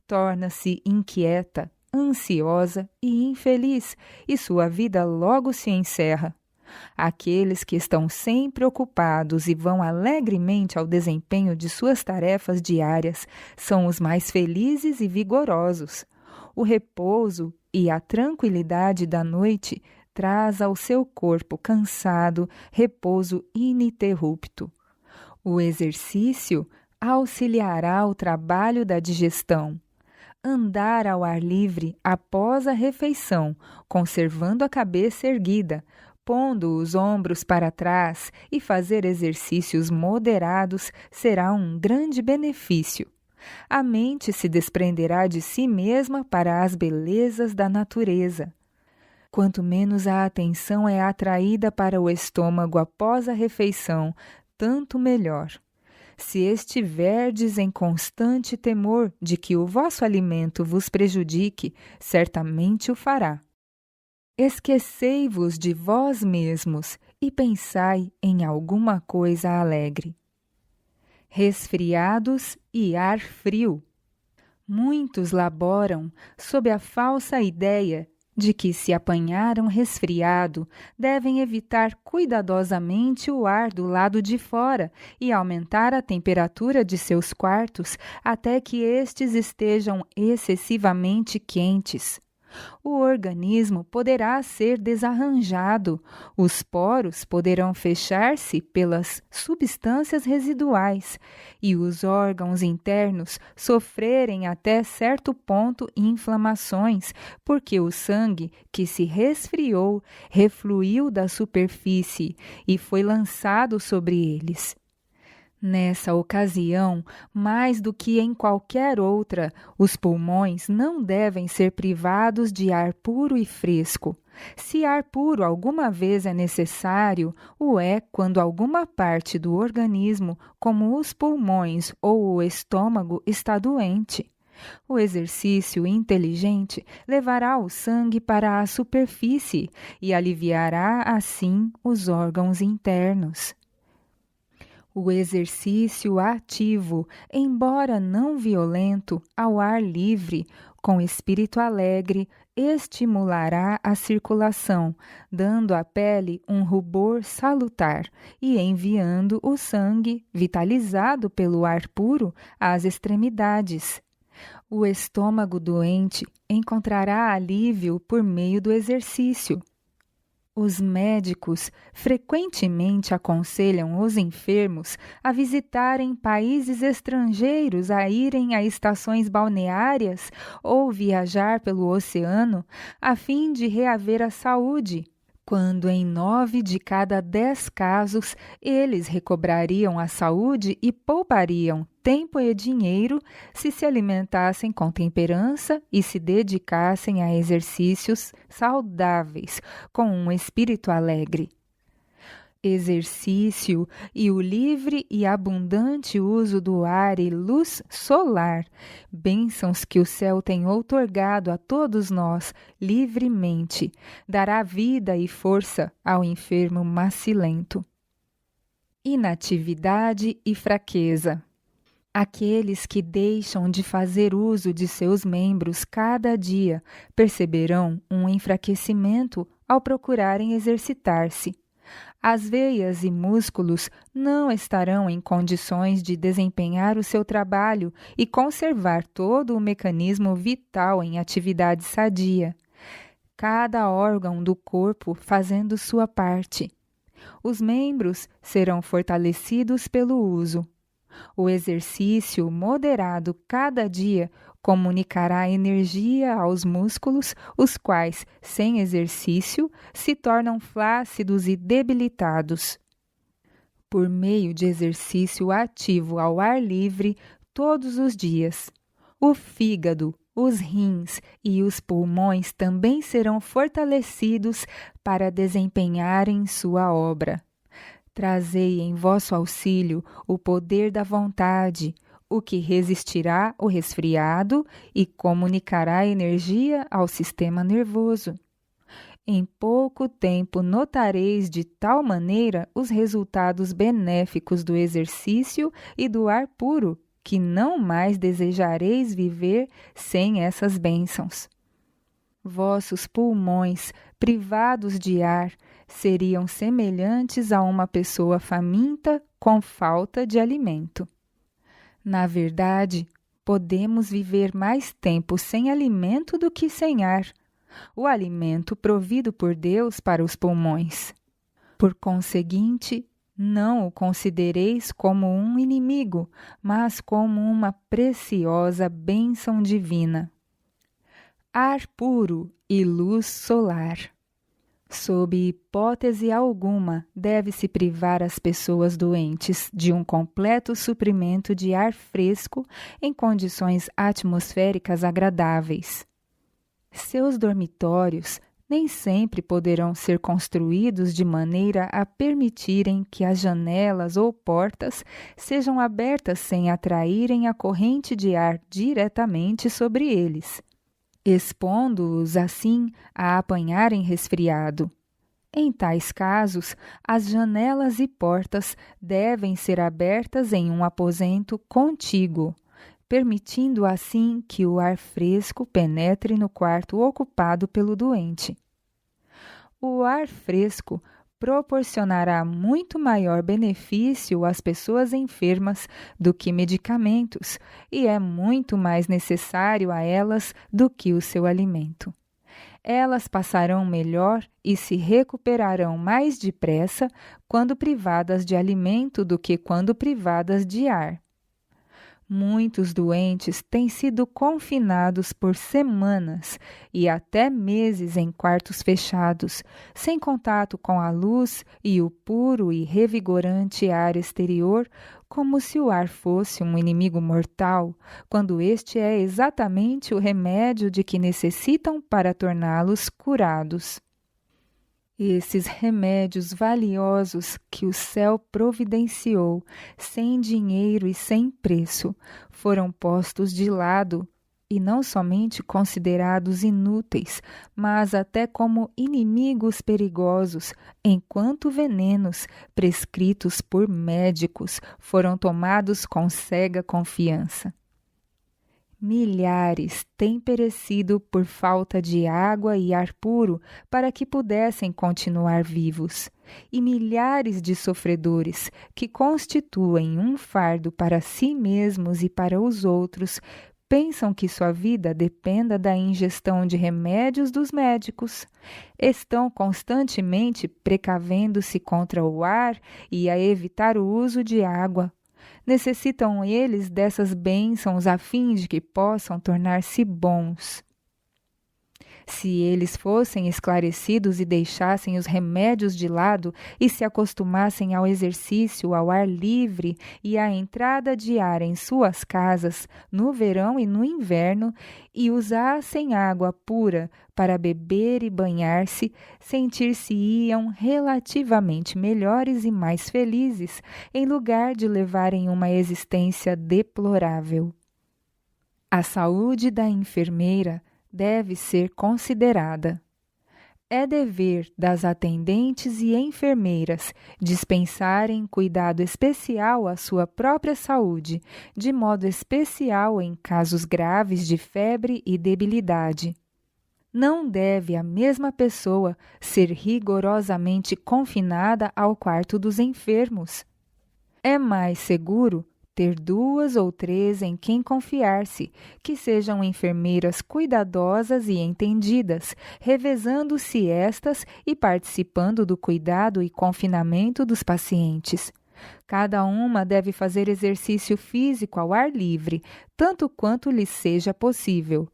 Torna-se inquieta, ansiosa e infeliz, e sua vida logo se encerra. Aqueles que estão sempre ocupados e vão alegremente ao desempenho de suas tarefas diárias são os mais felizes e vigorosos. O repouso e a tranquilidade da noite traz ao seu corpo cansado repouso ininterrupto. O exercício auxiliará o trabalho da digestão. Andar ao ar livre após a refeição, conservando a cabeça erguida, pondo os ombros para trás e fazer exercícios moderados será um grande benefício. A mente se desprenderá de si mesma para as belezas da natureza. Quanto menos a atenção é atraída para o estômago após a refeição, tanto melhor. Se estiverdes em constante temor de que o vosso alimento vos prejudique, certamente o fará. Esquecei-vos de vós mesmos e pensai em alguma coisa alegre. Resfriados e ar frio. Muitos laboram sob a falsa ideia de que, se apanharam resfriado, devem evitar cuidadosamente o ar do lado de fora e aumentar a temperatura de seus quartos até que estes estejam excessivamente quentes. O organismo poderá ser desarranjado, os poros poderão fechar-se pelas substâncias residuais e os órgãos internos sofrerem até certo ponto inflamações, porque o sangue que se resfriou refluiu da superfície e foi lançado sobre eles. Nessa ocasião, mais do que em qualquer outra, os pulmões não devem ser privados de ar puro e fresco. Se ar puro alguma vez é necessário, o é quando alguma parte do organismo, como os pulmões ou o estômago, está doente. O exercício inteligente levará o sangue para a superfície e aliviará, assim, os órgãos internos. O exercício ativo, embora não violento, ao ar livre, com espírito alegre, estimulará a circulação, dando à pele um rubor salutar e enviando o sangue, vitalizado pelo ar puro, às extremidades. O estômago doente encontrará alívio por meio do exercício. Os médicos frequentemente aconselham os enfermos a visitarem países estrangeiros, a irem a estações balneárias ou viajar pelo oceano, a fim de reaver a saúde, quando em 9 de cada 10 casos eles recobrariam a saúde e poupariam tempo e dinheiro se alimentassem com temperança e se dedicassem a exercícios saudáveis, com um espírito alegre. Exercício e o livre e abundante uso do ar e luz solar, bênçãos que o céu tem outorgado a todos nós livremente, dará vida e força ao enfermo macilento. Inatividade e fraqueza. Aqueles que deixam de fazer uso de seus membros cada dia perceberão um enfraquecimento ao procurarem exercitar-se. As veias e músculos não estarão em condições de desempenhar o seu trabalho e conservar todo o mecanismo vital em atividade sadia. Cada órgão do corpo fazendo sua parte. Os membros serão fortalecidos pelo uso. O exercício moderado cada dia comunicará energia aos músculos, os quais, sem exercício, se tornam flácidos e debilitados. Por meio de exercício ativo ao ar livre todos os dias, o fígado, os rins e os pulmões também serão fortalecidos para desempenharem sua obra. Trazei em vosso auxílio o poder da vontade, o que resistirá o resfriado e comunicará energia ao sistema nervoso. Em pouco tempo notareis de tal maneira os resultados benéficos do exercício e do ar puro, que não mais desejareis viver sem essas bênçãos. Vossos pulmões, privados de ar, seriam semelhantes a uma pessoa faminta com falta de alimento. Na verdade, podemos viver mais tempo sem alimento do que sem ar, o alimento provido por Deus para os pulmões. Por conseguinte, não o considereis como um inimigo, mas como uma preciosa bênção divina. Ar puro e luz solar. Sob hipótese alguma, deve-se privar as pessoas doentes de um completo suprimento de ar fresco em condições atmosféricas agradáveis. Seus dormitórios nem sempre poderão ser construídos de maneira a permitirem que as janelas ou portas sejam abertas sem atraírem a corrente de ar diretamente sobre eles, expondo-os assim a apanharem resfriado. Em tais casos, as janelas e portas devem ser abertas em um aposento contíguo, permitindo assim que o ar fresco penetre no quarto ocupado pelo doente. O ar fresco proporcionará muito maior benefício às pessoas enfermas do que medicamentos e é muito mais necessário a elas do que o seu alimento. Elas passarão melhor e se recuperarão mais depressa quando privadas de alimento do que quando privadas de ar. Muitos doentes têm sido confinados por semanas e até meses em quartos fechados, sem contato com a luz e o puro e revigorante ar exterior, como se o ar fosse um inimigo mortal, quando este é exatamente o remédio de que necessitam para torná-los curados. Esses remédios valiosos que o céu providenciou, sem dinheiro e sem preço, foram postos de lado e não somente considerados inúteis, mas até como inimigos perigosos, enquanto venenos prescritos por médicos foram tomados com cega confiança. Milhares têm perecido por falta de água e ar puro para que pudessem continuar vivos, e milhares de sofredores, que constituem um fardo para si mesmos e para os outros, pensam que sua vida dependa da ingestão de remédios dos médicos. Estão constantemente precavendo-se contra o ar e a evitar o uso de água. Necessitam eles dessas bênçãos a fim de que possam tornar-se bons. Se eles fossem esclarecidos e deixassem os remédios de lado e se acostumassem ao exercício ao ar livre e à entrada de ar em suas casas, no verão e no inverno, e usassem água pura para beber e banhar-se, sentir-se-iam relativamente melhores e mais felizes, em lugar de levarem uma existência deplorável. A saúde da enfermeira deve ser considerada. É dever das atendentes e enfermeiras dispensarem cuidado especial à sua própria saúde, de modo especial em casos graves de febre e debilidade. Não deve a mesma pessoa ser rigorosamente confinada ao quarto dos enfermos. É mais seguro ter 2 ou 3 em quem confiar-se, que sejam enfermeiras cuidadosas e entendidas, revezando-se estas e participando do cuidado e confinamento dos pacientes. Cada uma deve fazer exercício físico ao ar livre, tanto quanto lhe seja possível.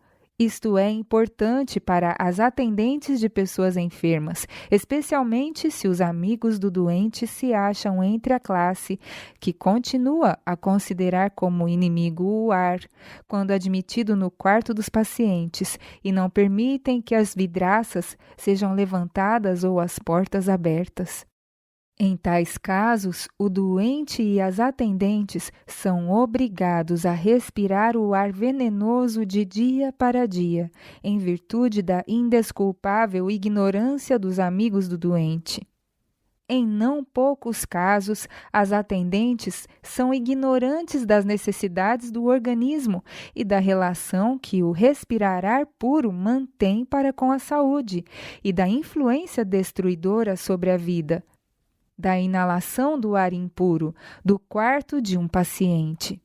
Isto é importante para as atendentes de pessoas enfermas, especialmente se os amigos do doente se acham entre a classe que continua a considerar como inimigo o ar, quando admitido no quarto dos pacientes, e não permitem que as vidraças sejam levantadas ou as portas abertas. Em tais casos, o doente e as atendentes são obrigados a respirar o ar venenoso de dia para dia, em virtude da indesculpável ignorância dos amigos do doente. Em não poucos casos, as atendentes são ignorantes das necessidades do organismo e da relação que o respirar ar puro mantém para com a saúde e da influência destruidora sobre a vida, da inalação do ar impuro do quarto de um paciente.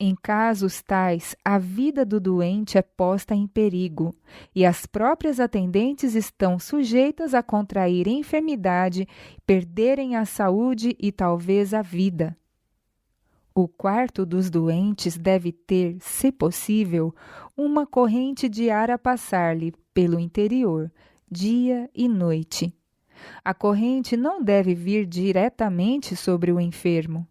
Em casos tais, a vida do doente é posta em perigo e as próprias atendentes estão sujeitas a contrair enfermidade, perderem a saúde e talvez a vida. O quarto dos doentes deve ter, se possível, uma corrente de ar a passar-lhe pelo interior, dia e noite. A corrente não deve vir diretamente sobre o enfermo.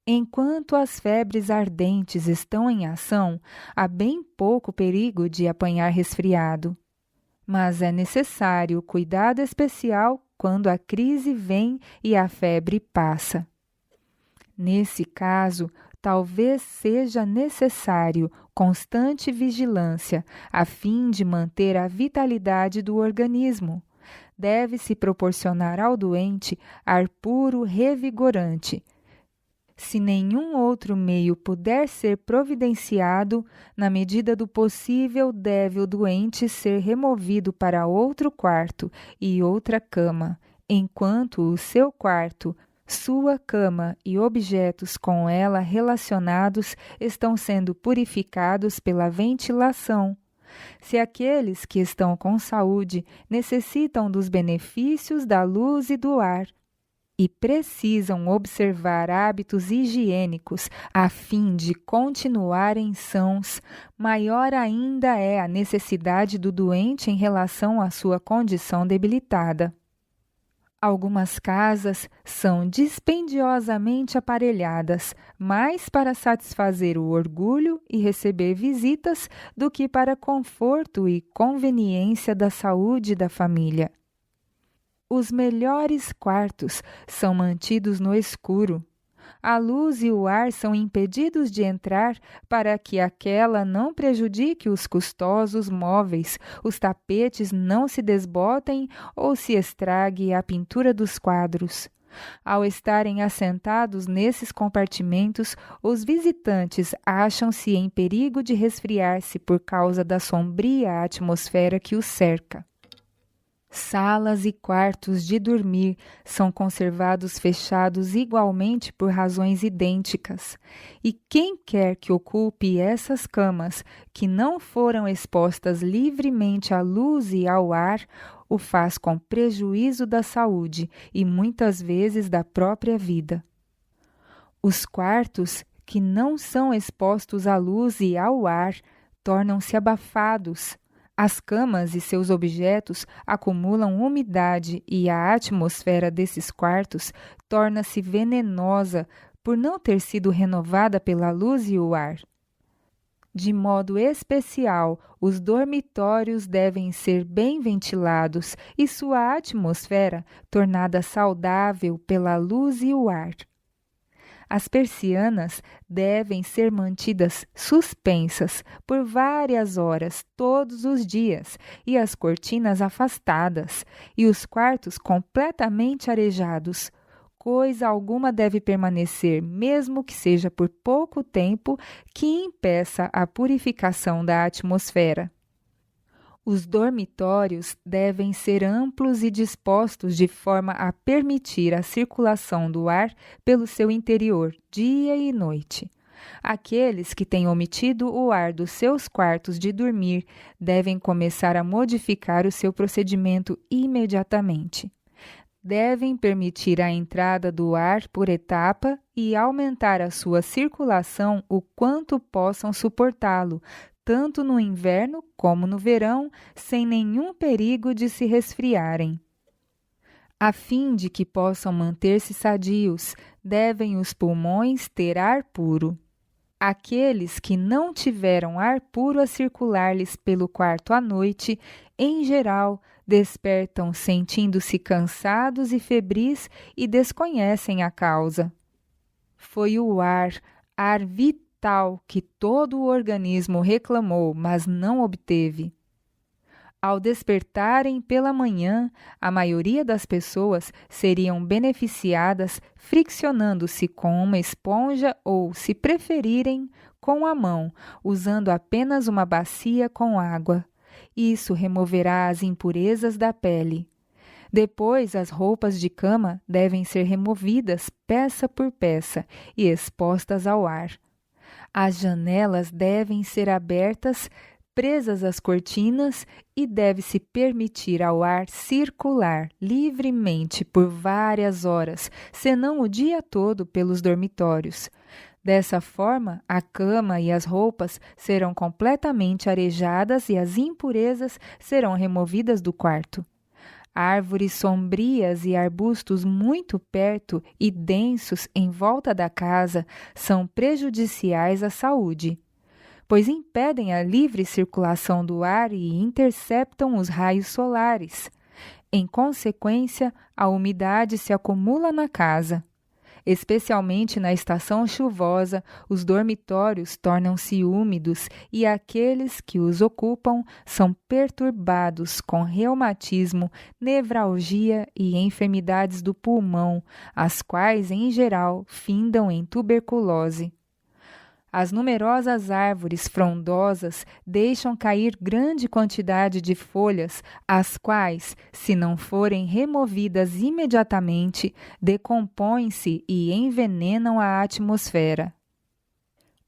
Enquanto as febres ardentes estão em ação, há bem pouco perigo de apanhar resfriado. Mas é necessário cuidado especial quando a crise vem e a febre passa. Nesse caso, talvez seja necessário constante vigilância a fim de manter a vitalidade do organismo. Deve-se proporcionar ao doente ar puro revigorante. Se nenhum outro meio puder ser providenciado, na medida do possível deve o doente ser removido para outro quarto e outra cama, enquanto o seu quarto, sua cama e objetos com ela relacionados estão sendo purificados pela ventilação. Se aqueles que estão com saúde necessitam dos benefícios da luz e do ar e precisam observar hábitos higiênicos a fim de continuarem sãos, maior ainda é a necessidade do doente em relação à sua condição debilitada. Algumas casas são dispendiosamente aparelhadas, mais para satisfazer o orgulho e receber visitas do que para conforto e conveniência da saúde da família. Os melhores quartos são mantidos no escuro. A luz e o ar são impedidos de entrar para que aquela não prejudique os custosos móveis, os tapetes não se desbotem ou se estrague a pintura dos quadros. Ao estarem assentados nesses compartimentos, os visitantes acham-se em perigo de resfriar-se por causa da sombria atmosfera que os cerca. Salas e quartos de dormir são conservados fechados igualmente por razões idênticas, e quem quer que ocupe essas camas que não foram expostas livremente à luz e ao ar, o faz com prejuízo da saúde e muitas vezes da própria vida. Os quartos que não são expostos à luz e ao ar tornam-se abafados. As camas e seus objetos acumulam umidade e a atmosfera desses quartos torna-se venenosa por não ter sido renovada pela luz e o ar. De modo especial, os dormitórios devem ser bem ventilados e sua atmosfera tornada saudável pela luz e o ar. As persianas devem ser mantidas suspensas por várias horas todos os dias e as cortinas afastadas e os quartos completamente arejados. Coisa alguma deve permanecer, mesmo que seja por pouco tempo, que impeça a purificação da atmosfera. Os dormitórios devem ser amplos e dispostos de forma a permitir a circulação do ar pelo seu interior, dia e noite. Aqueles que têm omitido o ar dos seus quartos de dormir devem começar a modificar o seu procedimento imediatamente. Devem permitir a entrada do ar por etapa e aumentar a sua circulação o quanto possam suportá-lo, tanto no inverno como no verão, sem nenhum perigo de se resfriarem. A fim de que possam manter-se sadios, devem os pulmões ter ar puro. Aqueles que não tiveram ar puro a circular-lhes pelo quarto à noite, em geral, despertam sentindo-se cansados e febris e desconhecem a causa. Foi o ar vital que todo o organismo reclamou, mas não obteve. Ao despertarem pela manhã, a maioria das pessoas seriam beneficiadas friccionando-se com uma esponja ou, se preferirem, com a mão, usando apenas uma bacia com água. Isso removerá as impurezas da pele. Depois, as roupas de cama devem ser removidas peça por peça e expostas ao ar. As janelas devem ser abertas, presas as cortinas, e deve-se permitir ao ar circular livremente por várias horas, senão o dia todo, pelos dormitórios. Dessa forma, a cama e as roupas serão completamente arejadas e as impurezas serão removidas do quarto. Árvores sombrias e arbustos muito perto e densos em volta da casa são prejudiciais à saúde, pois impedem a livre circulação do ar e interceptam os raios solares. Em consequência, a umidade se acumula na casa. Especialmente na estação chuvosa, os dormitórios tornam-se úmidos e aqueles que os ocupam são perturbados com reumatismo, nevralgia e enfermidades do pulmão, as quais, em geral, findam em tuberculose. As numerosas árvores frondosas deixam cair grande quantidade de folhas, as quais, se não forem removidas imediatamente, decompõem-se e envenenam a atmosfera.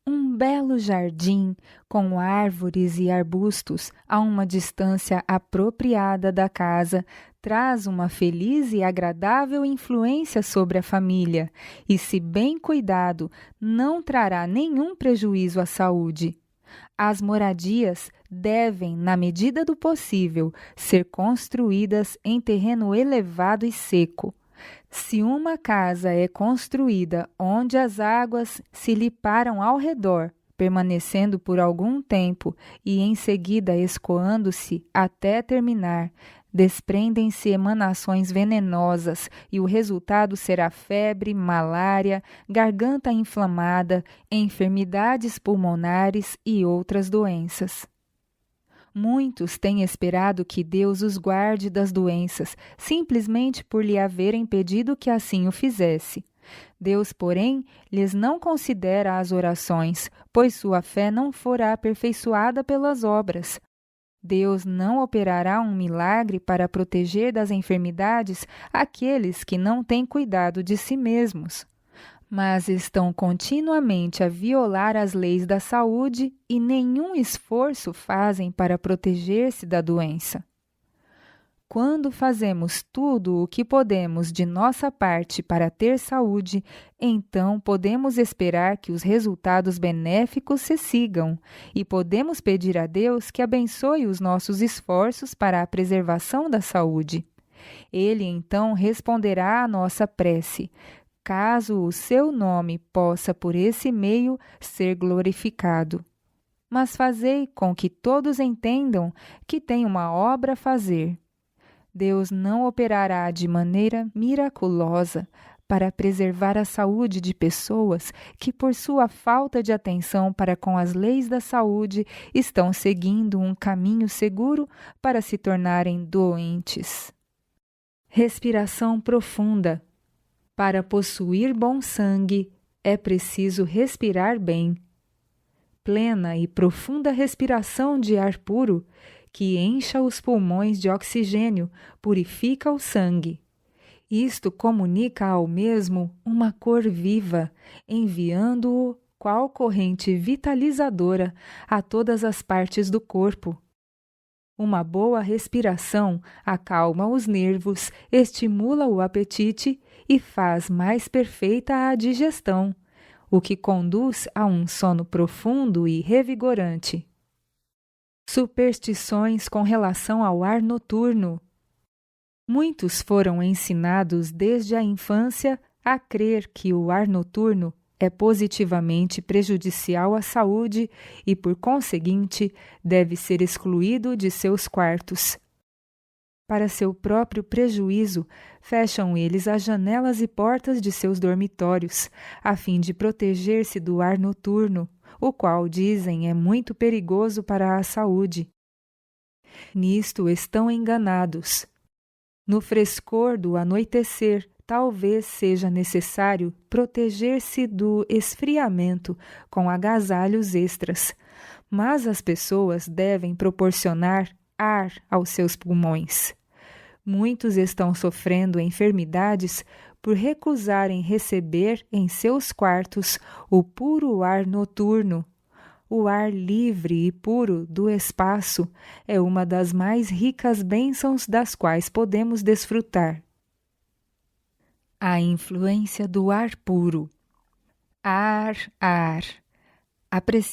Um belo jardim, com árvores e arbustos a uma distância apropriada da casa, traz uma feliz e agradável influência sobre a família e, se bem cuidado, não trará nenhum prejuízo à saúde. As moradias devem, na medida do possível, ser construídas em terreno elevado e seco. Se uma casa é construída onde as águas se lhe param ao redor, permanecendo por algum tempo e em seguida escoando-se até terminar, desprendem-se emanações venenosas e o resultado será febre, malária, garganta inflamada, enfermidades pulmonares e outras doenças. Muitos têm esperado que Deus os guarde das doenças, simplesmente por lhe haverem pedido que assim o fizesse. Deus, porém, lhes não considera as orações, pois sua fé não fora aperfeiçoada pelas obras. Deus não operará um milagre para proteger das enfermidades aqueles que não têm cuidado de si mesmos, mas estão continuamente a violar as leis da saúde e nenhum esforço fazem para proteger-se da doença. Quando fazemos tudo o que podemos de nossa parte para ter saúde, então podemos esperar que os resultados benéficos se sigam e podemos pedir a Deus que abençoe os nossos esforços para a preservação da saúde. Ele então responderá à nossa prece, caso o seu nome possa por esse meio ser glorificado. Mas fazei com que todos entendam que tem uma obra a fazer. Deus não operará de maneira miraculosa para preservar a saúde de pessoas que, por sua falta de atenção para com as leis da saúde, estão seguindo um caminho seguro para se tornarem doentes. Respiração profunda. Para possuir bom sangue, é preciso respirar bem. Plena e profunda respiração de ar puro, que encha os pulmões de oxigênio, purifica o sangue. Isto comunica ao mesmo uma cor viva, enviando-o, qual corrente vitalizadora, a todas as partes do corpo. Uma boa respiração acalma os nervos, estimula o apetite e faz mais perfeita a digestão, o que conduz a um sono profundo e revigorante. Superstições com relação ao ar noturno. Muitos foram ensinados desde a infância a crer que o ar noturno é positivamente prejudicial à saúde e, por conseguinte, deve ser excluído de seus quartos. Para seu próprio prejuízo, fecham eles as janelas e portas de seus dormitórios, a fim de proteger-se do ar noturno, o qual, dizem, é muito perigoso para a saúde. Nisto estão enganados. No frescor do anoitecer, talvez seja necessário proteger-se do esfriamento com agasalhos extras, mas as pessoas devem proporcionar ar aos seus pulmões. Muitos estão sofrendo enfermidades por recusarem receber em seus quartos o puro ar noturno. O ar livre e puro do espaço é uma das mais ricas bênçãos das quais podemos desfrutar. A influência do ar puro. Ar. Apreciamos